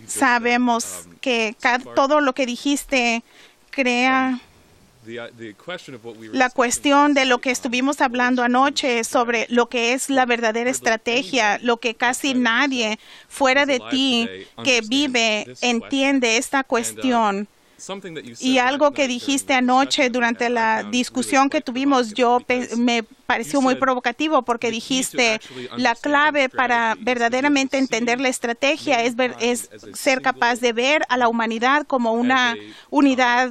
Sabemos que todo lo que dijiste crea la cuestión de lo que estuvimos hablando anoche sobre lo que es la verdadera estrategia, lo que casi nadie fuera de ti que vive entiende esta cuestión. Y algo que dijiste anoche durante la discusión que tuvimos, me pareció muy provocativo porque dijiste la clave para verdaderamente entender la estrategia es ser capaz de ver a la humanidad como una unidad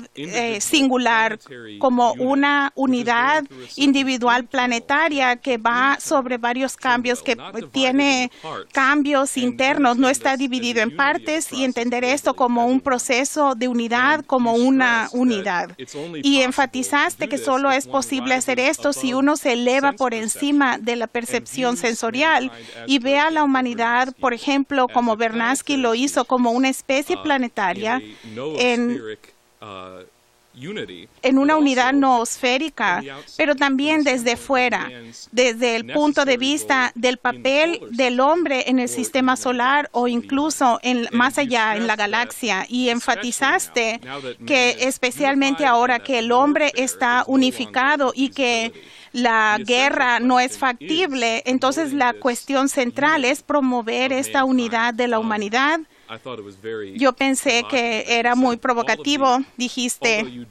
singular, como una unidad individual planetaria que va sobre varios cambios, que tiene cambios internos, no está dividido en partes, y entender esto como un proceso de unidad, como una unidad. Y enfatizaste que solo es posible hacer esto si uno se eleva por encima de la percepción sensorial y ve a la humanidad, por ejemplo, como Vernadsky lo hizo, como una especie planetaria en una unidad noosférica, pero también desde fuera, desde el punto de vista del papel del hombre en el sistema solar o incluso más allá en la galaxia. Y enfatizaste que especialmente ahora que el hombre está unificado y que la guerra no es factible, entonces la cuestión central es promover esta unidad de la humanidad. Yo pensé que era muy provocativo. Dijiste,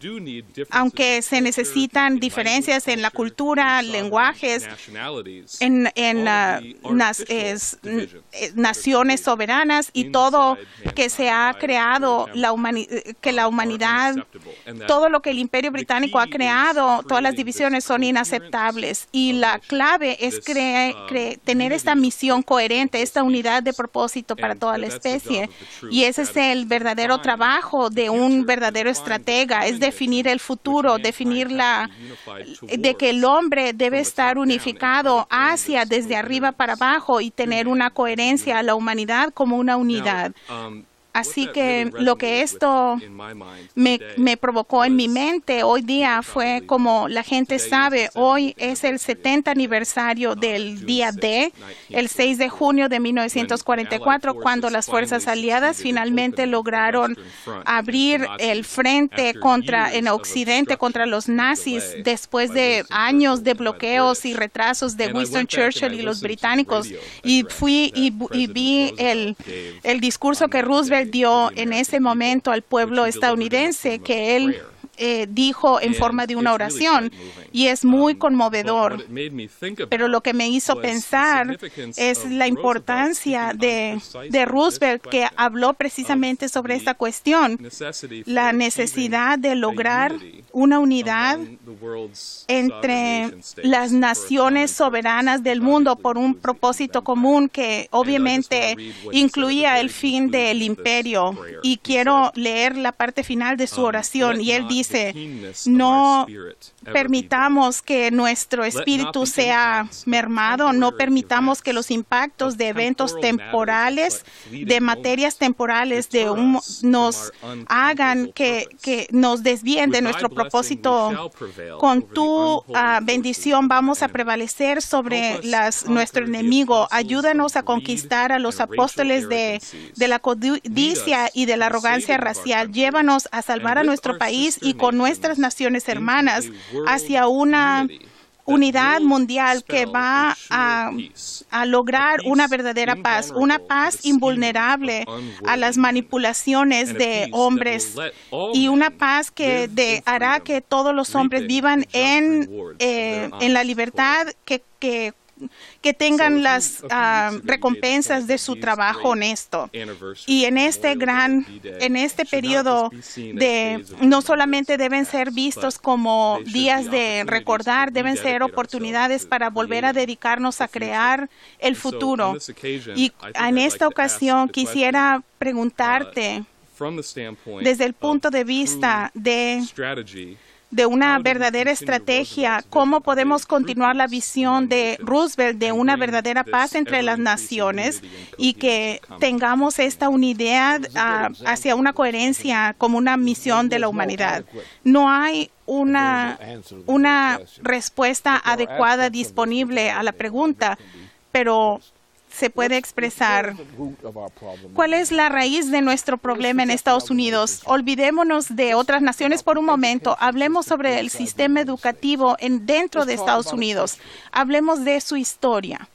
aunque se necesitan diferencias en la cultura, lenguajes, en naciones soberanas y todo que se ha creado, que la humanidad, todo lo que el Imperio Británico ha creado, todas las divisiones son inaceptables. Y la clave es tener esta misión coherente, esta unidad de propósito para toda la especie. Y ese es el verdadero trabajo de un verdadero estratega, es definir el futuro, definir de que el hombre debe estar unificado desde arriba para abajo y tener una coherencia a la humanidad como una unidad. Así que lo que esto me provocó en mi mente hoy día fue, como la gente sabe, hoy es el 70 aniversario del día D, el 6 de junio de 1944, cuando las fuerzas aliadas finalmente lograron abrir el frente en Occidente contra los nazis después de años de bloqueos y retrasos de Winston Churchill y los británicos. Y fui y vi el discurso que Roosevelt dio en ese momento al pueblo estadounidense, que él dijo en forma de una oración, y es muy conmovedor. Pero lo que me hizo pensar es la importancia de Roosevelt, que habló precisamente sobre esta cuestión, la necesidad de lograr una unidad entre las naciones soberanas del mundo por un propósito común que obviamente incluía el fin del imperio. Y quiero leer la parte final de su oración, y él dice: no permitamos que nuestro espíritu sea mermado, no permitamos que los impactos de eventos temporales, de materias temporales, nos hagan que nos desvíen de nuestro propósito. Con tu bendición vamos a prevalecer sobre nuestro enemigo. Ayúdanos a conquistar a los apóstoles de la codicia y de la arrogancia racial. Llévanos a salvar a nuestro país y con nuestras naciones hermanas hacia una unidad mundial que va a lograr una verdadera paz, una paz invulnerable a las manipulaciones de hombres, y una paz que hará que todos los hombres vivan en la libertad, que tengan las recompensas de su trabajo honesto. Y en este periodo no solamente deben ser vistos como días de recordar, deben ser oportunidades para volver a dedicarnos a crear el futuro. Y en esta ocasión quisiera preguntarte, desde el punto de vista de una verdadera estrategia, ¿cómo podemos continuar la visión de Roosevelt de una verdadera paz entre las naciones y que tengamos esta unidad hacia una coherencia como una misión de la humanidad? No hay una respuesta adecuada disponible a la pregunta, pero se puede expresar. ¿Cuál es la raíz de nuestro problema en Estados Unidos? Olvidémonos de otras naciones por un momento. Hablemos sobre el sistema educativo dentro de Estados Unidos. Hablemos de su historia.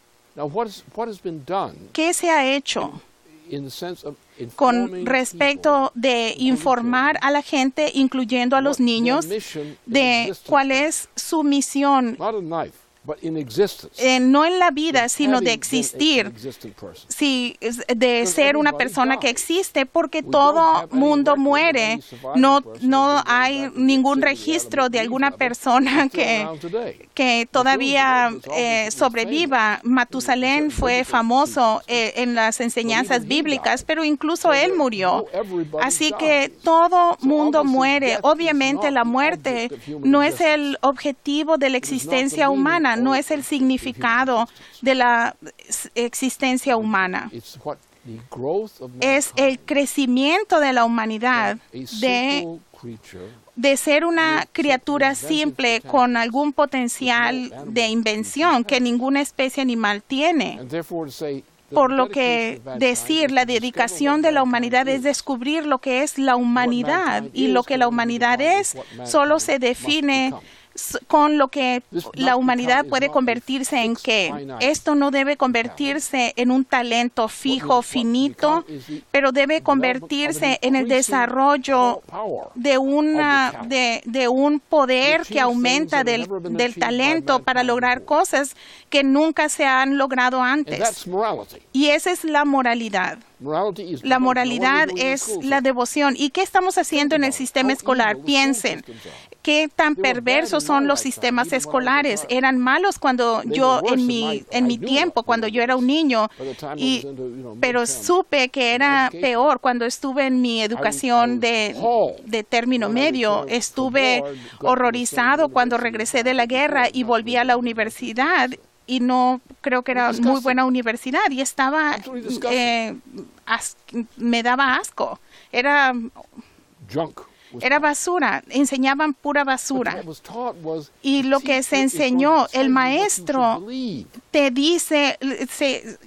¿Qué se ha hecho con respecto de informar a la gente, incluyendo a los niños, de cuál es su misión? No en la vida, sino de existir, de ser una persona que existe, porque todo mundo muere. No hay ningún registro de alguna persona que todavía sobreviva. Matusalén fue famoso en las enseñanzas bíblicas, pero incluso él murió. Así que todo mundo muere. Obviamente la muerte no es el objetivo de la existencia humana. No es el significado de la existencia humana. Es el crecimiento de la humanidad de ser una criatura simple con algún potencial de invención que ninguna especie animal tiene. Por lo que decir la dedicación de la humanidad es descubrir lo que es la humanidad, y lo que la humanidad es solo se define con lo que la humanidad puede convertirse en qué. Esto no debe convertirse en un talento fijo, finito, pero debe convertirse en el desarrollo de un poder que aumenta del talento para lograr cosas que nunca se han logrado antes. Y esa es la moralidad. La moralidad es la devoción. ¿Y qué estamos haciendo en el sistema escolar? Piensen, ¿qué tan perversos son los sistemas escolares? Eran malos cuando en mi tiempo, cuando yo era un niño, pero supe que era peor cuando estuve en mi educación de término medio. Estuve horrorizado cuando regresé de la guerra y volví a la universidad. Y no creo que era muy buena universidad, y me daba asco. Era basura, enseñaban pura basura. Y lo que se enseñó, el maestro te dice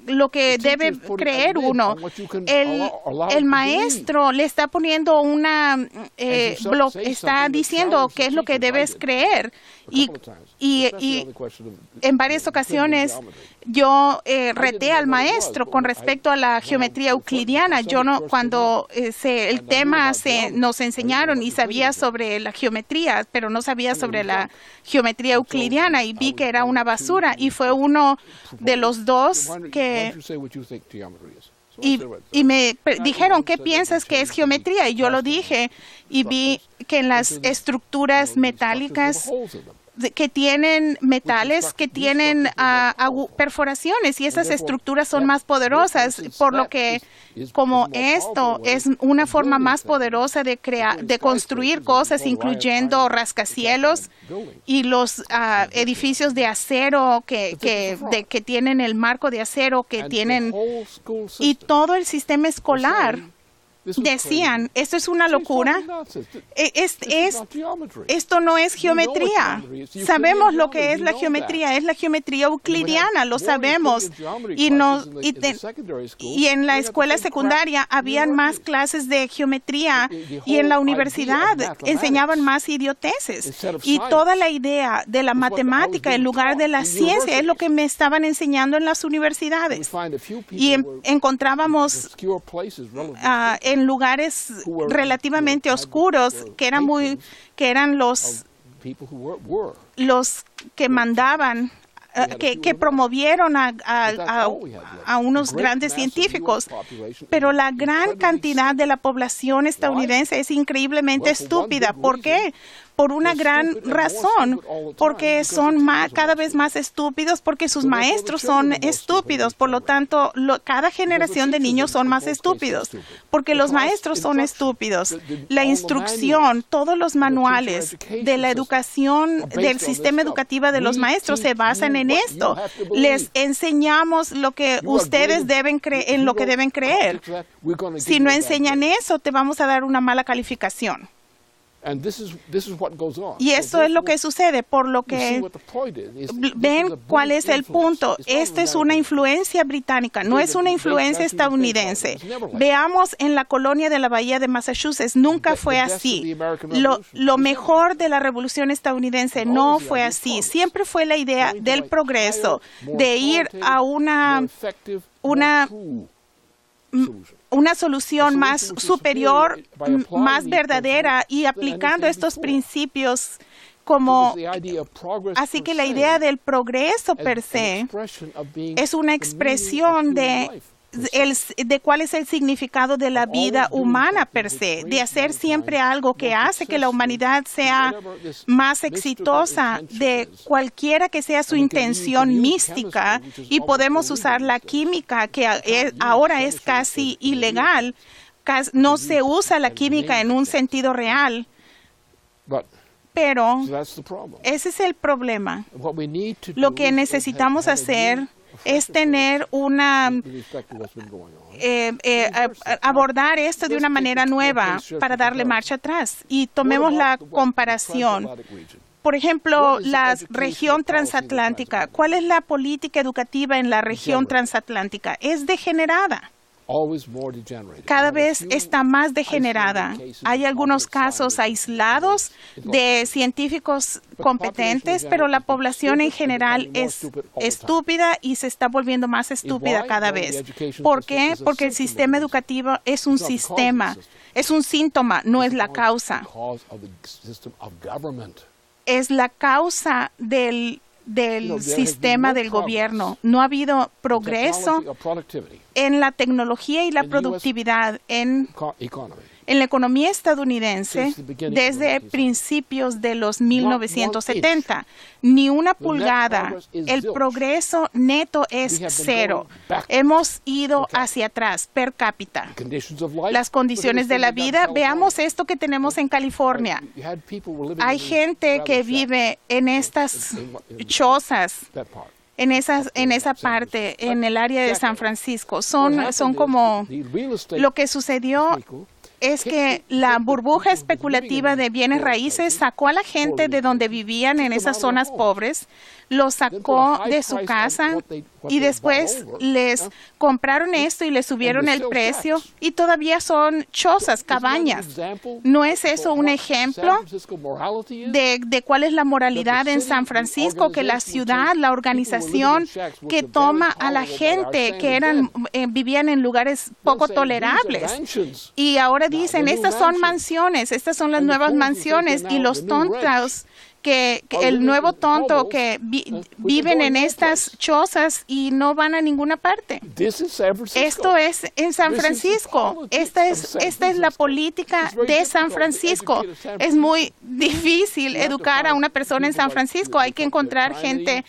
lo que debe creer uno. El maestro le está poniendo está diciendo qué es lo que debes creer. Y en varias ocasiones yo reté al maestro con respecto a la geometría euclidiana. Cuando el tema nos enseñaron y sabía sobre la geometría, pero no sabía sobre la geometría euclidiana, y vi que era una basura, y fue uno de los dos que... Y me dijeron, ¿qué piensas que es geometría? Y yo lo dije, y vi que en las estructuras metálicas que tienen metales, que tienen perforaciones, y esas estructuras son más poderosas, por lo que como esto es una forma más poderosa de construir cosas, incluyendo rascacielos y los edificios de acero que tienen el marco de acero que tienen, y todo el sistema escolar. Decían, esto es una locura, esto no es geometría. Sabemos lo que es la geometría euclidiana, lo sabemos. Y en la escuela secundaria habían más clases de geometría, y en la universidad enseñaban más idioteces. Y toda la idea de la matemática en lugar de la ciencia es lo que me estaban enseñando en las universidades. Y encontrábamos en lugares relativamente oscuros que eran los que mandaban, que promovieron a unos grandes científicos, pero la gran cantidad de la población estadounidense es increíblemente estúpida. ¿Por qué? Por una gran razón, porque son cada vez más estúpidos, porque sus maestros son estúpidos. Por lo tanto, cada generación de niños son más estúpidos, porque los maestros son estúpidos. La instrucción, todos los manuales de la educación, del sistema educativo de los maestros se basan en esto. Les enseñamos lo que ustedes deben creer, en lo que deben creer. Si no enseñan eso, te vamos a dar una mala calificación. Y esto es lo que sucede, por lo que ven cuál es el punto. Esta es una influencia británica, no es una influencia estadounidense. Veamos en la colonia de la Bahía de Massachusetts, nunca fue así. Lo mejor de la revolución estadounidense no fue así. Siempre fue la idea del progreso, de ir a una solución más superior, más verdadera y aplicando estos principios como... Así que la idea del progreso per se es una expresión de cuál es el significado de la vida humana per se, de hacer siempre algo que hace que la humanidad sea más exitosa, de cualquiera que sea su intención mística, y podemos usar la química que ahora es casi ilegal. No se usa la química en un sentido real, pero ese es el problema. Lo que necesitamos hacer es tener abordar esto de una manera nueva para darle marcha atrás. Y tomemos la comparación. Por ejemplo, la región transatlántica. ¿Cuál es la política educativa en la región transatlántica? Es degenerada. Cada vez está más degenerada. Hay algunos casos aislados de científicos competentes, pero la población en general es estúpida y se está volviendo más estúpida cada vez. ¿Por qué? Porque el sistema educativo es un sistema, es un síntoma, no es la causa. Es la causa del sistema del gobierno. No ha habido progreso en la tecnología y la productividad en la economía estadounidense desde principios de los 1970. Ni una pulgada. El progreso neto es cero. Hemos ido hacia atrás per cápita. Las condiciones de la vida, veamos esto que tenemos en California. Hay gente que vive en estas chozas, en esa parte, en el área de San Francisco. Son como lo que sucedió. Es que la burbuja especulativa de bienes raíces sacó a la gente de donde vivían en esas zonas pobres, los sacó de su casa y después les compraron esto y les subieron el precio y todavía son chozas, cabañas. ¿No es eso un ejemplo de cuál es la moralidad en San Francisco? Que la ciudad, la organización que toma a la gente que vivían en lugares poco tolerables y ahora dicen, estas son mansiones, estas son las nuevas mansiones, y los tontos el nuevo tonto que viven en estas chozas y no van a ninguna parte. Esto es en San Francisco. Esta es la política de San Francisco. Es muy difícil educar a una persona en San Francisco. Hay que encontrar gente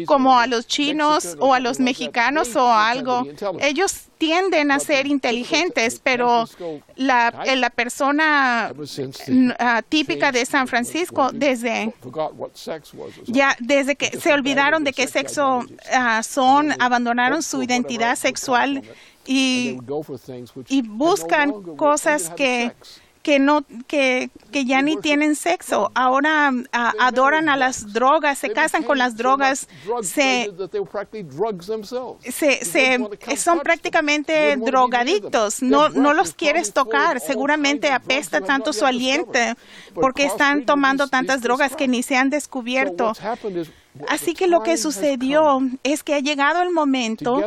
como a los chinos o a los mexicanos o algo. Ellos tienden a ser inteligentes, pero la persona típica de San Francisco, desde que se olvidaron de qué sexo son, abandonaron su identidad sexual y buscan cosas que ya ni tienen sexo. Ahora adoran a las drogas, se casan con las drogas, son prácticamente drogadictos. No los quieres tocar. Seguramente apesta tanto su aliento porque están tomando tantas drogas que ni se han descubierto. Así que lo que sucedió es que ha llegado el momento,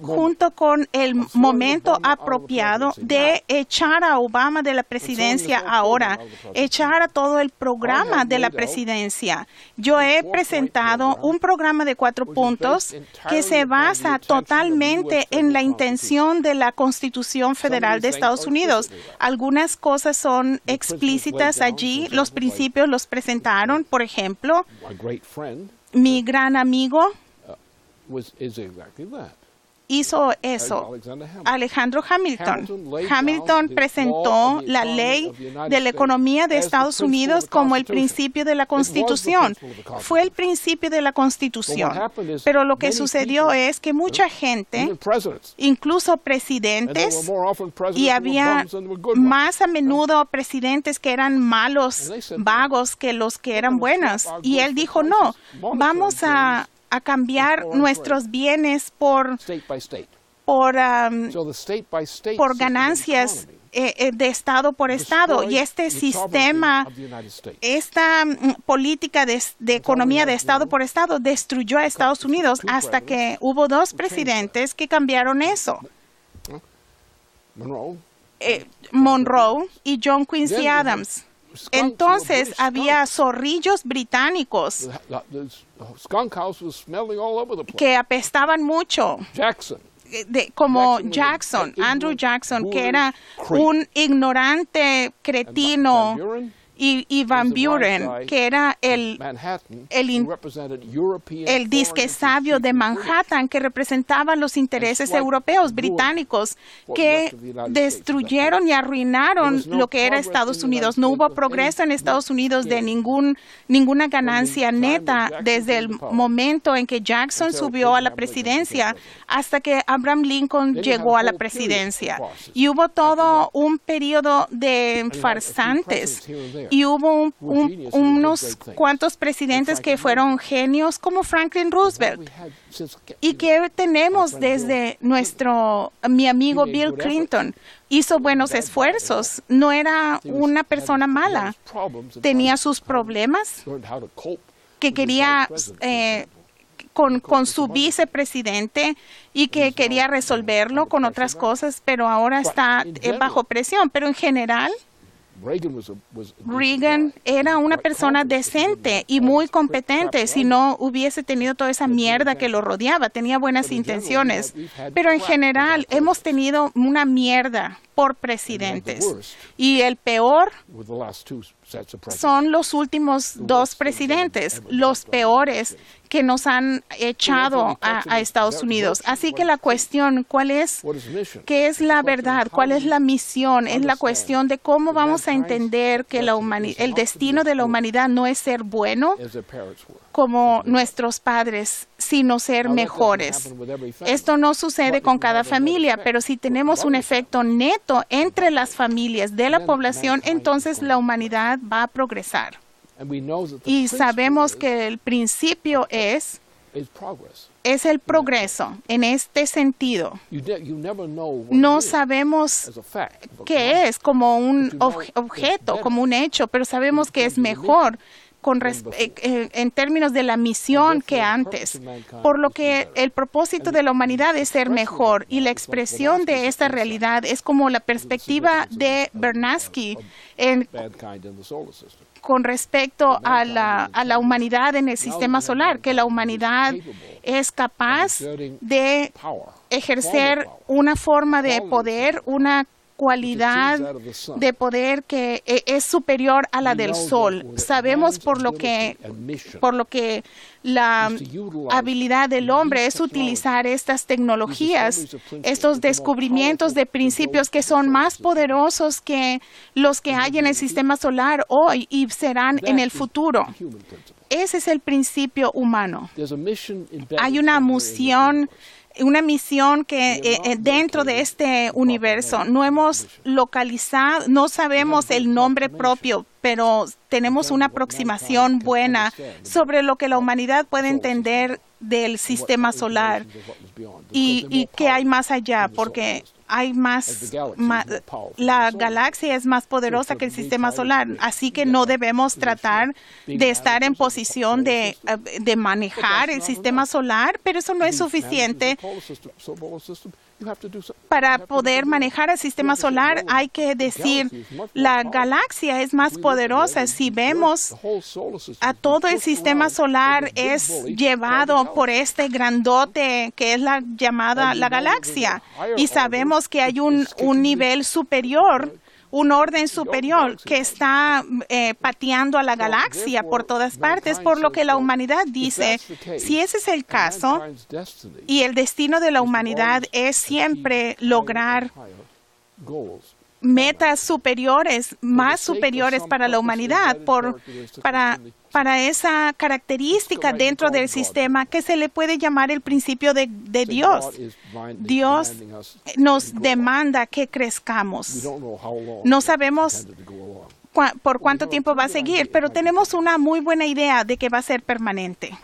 junto con el momento apropiado, de echar a Obama de la presidencia ahora, echar a todo el programa de la presidencia. Yo he presentado un programa de 4 puntos que se basa totalmente en la intención de la Constitución Federal de Estados Unidos. Algunas cosas son explícitas allí, los principios los presentaron, por ejemplo. Mi gran amigo hizo eso? Alexander Hamilton. Hamilton presentó la ley de la economía de Estados Unidos como el principio de la Constitución. Fue el principio de la Constitución. Pero lo que sucedió es que mucha gente, incluso presidentes, y había más a menudo presidentes que eran malos, vagos, que los que eran buenos. Y él dijo, no, vamos a cambiar nuestros bienes por ganancias de estado por estado. Y este sistema, esta política de economía de estado por estado destruyó a Estados Unidos hasta que hubo dos presidentes que cambiaron eso. Monroe y John Quincy Adams. Entonces había zorrillos británicos que apestaban mucho, como Jackson, Andrew Jackson, que era un ignorante cretino, y Van Buren, que era el disque sabio de Manhattan, que representaba los intereses europeos, británicos, que destruyeron y arruinaron lo que era Estados Unidos. No hubo progreso en Estados Unidos de ninguna ganancia neta desde el momento en que Jackson subió a la presidencia hasta que Abraham Lincoln llegó a la presidencia. Y hubo todo un periodo de farsantes. Y hubo unos cuantos presidentes que fueron genios, como Franklin Roosevelt. ¿Y qué tenemos desde mi amigo Bill Clinton? Hizo buenos esfuerzos. No era una persona mala. Tenía sus problemas que quería con su vicepresidente y que quería resolverlo con otras cosas, pero ahora está bajo presión. Pero en general, Reagan era una persona decente y muy competente. Si no hubiese tenido toda esa mierda que lo rodeaba, tenía buenas intenciones. Pero en general hemos tenido una mierda por presidentes. Y el peor son los últimos dos presidentes, los peores que nos han echado a Estados Unidos. Así que la cuestión, ¿cuál es? ¿Qué es la verdad? ¿Cuál es la misión? Es la cuestión de cómo vamos a entender que el destino de la humanidad no es ser bueno como nuestros padres, sino ser mejores. Esto no sucede con cada familia, pero si tenemos un efecto neto entre las familias de la población, entonces la humanidad va a progresar. Y sabemos que el principio es el progreso en este sentido. No sabemos qué es como un objeto, como un hecho, pero sabemos que es mejor en términos de la misión que antes, por lo que el propósito de la humanidad es ser mejor, y la expresión de esta realidad es como la perspectiva de Bernatsky con respecto a la humanidad en el sistema solar, que la humanidad es capaz de ejercer una forma de poder, una cualidad de poder que es superior a la del Sol. Sabemos por lo que la habilidad del hombre es utilizar estas tecnologías, estos descubrimientos de principios que son más poderosos que los que hay en el sistema solar hoy y serán en el futuro. Ese es el principio humano. Hay una misión que dentro de este universo no hemos localizado, no sabemos el nombre propio, pero tenemos una aproximación buena sobre lo que la humanidad puede entender del sistema solar y qué hay más allá, porque hay la galaxia es más poderosa que el sistema solar, así que no debemos tratar de estar en posición de manejar el sistema solar, pero eso no es suficiente. Para poder manejar el sistema solar hay que decir, la galaxia es más poderosa. Si vemos a todo el sistema solar es llevado por este grandote que es la galaxia, y sabemos que hay un nivel superior, un orden superior que está pateando a la galaxia por todas partes, por lo que la humanidad dice, si ese es el caso, y el destino de la humanidad es siempre lograr metas superiores, más superiores para la humanidad, para esa característica dentro del sistema que se le puede llamar el principio de Dios. Dios nos demanda que crezcamos. No sabemos por cuánto tiempo va a seguir, pero tenemos una muy buena idea de que va a ser permanente.